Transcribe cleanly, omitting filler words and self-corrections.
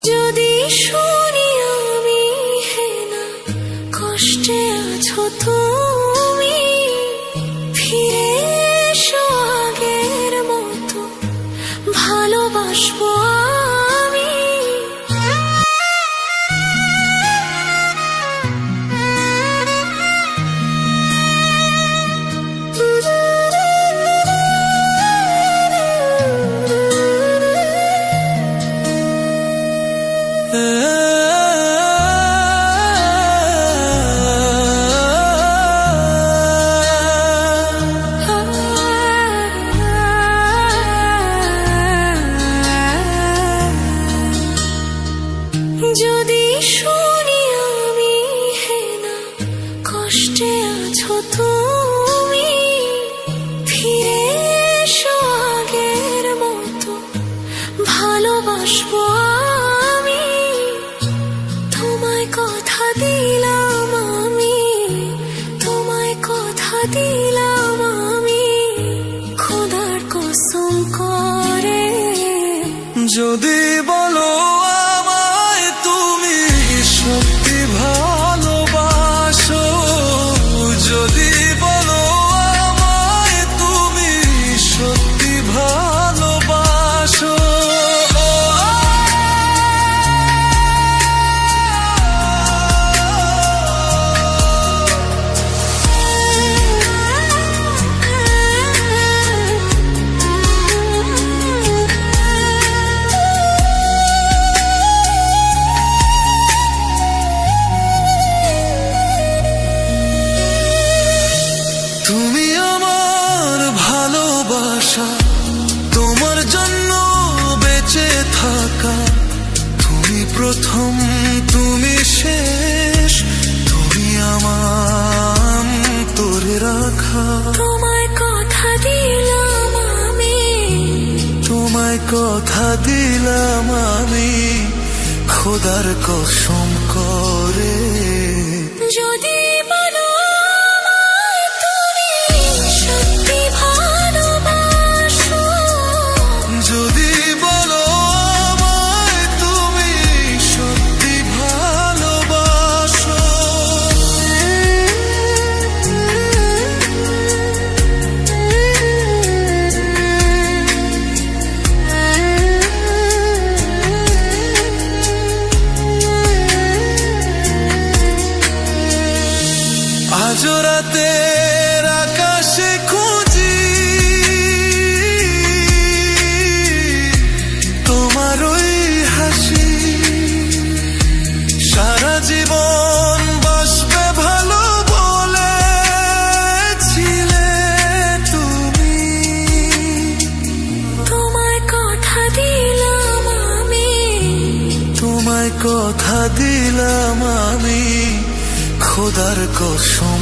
যদি শুনি আমি হেনা কষ্টে আছো তুমি, ফিরে এসো আগের মতো ভালোবাসবো আমি। যদি শুনি আমি হেনা কষ্টে আছো তুমি, ফিরে এসো আগের মতো ভালোবাসবো আমি। তোমায় কথা দিলাম আমি, তোমায় কথা দিলাম আমি, খোদার কসম করে। যদি বলো আমায় তুমি সত্যি ভালোবাসো, যদি বলো আমায় তুমি সত্যি ভালোবাসো, তুমি আমার ভালোবাসা, তোমার জন্য বেঁচে থাকা, তুমি প্রথম তুমি শেষ, তুমি আমার তোরে রাখা। তোমায় কথা দিলাম আমি, তোমায় কথা দিলাম আমি, খোদার কসম করে। যদি বলো আমায় তুমি সত্যি ভালোবাসো, যদি বলো আমায় তুমি সত্যি ভালোবাসো, আজ রাতের আকাশে খুঁজি তোমার ওই হাসি, সারা জীবন বাসবে ভালো বলেছিলে তুমি। তোমায় কথা দিলাম আমি, তোমায় কথা দিলাম আমি, খোদার কসম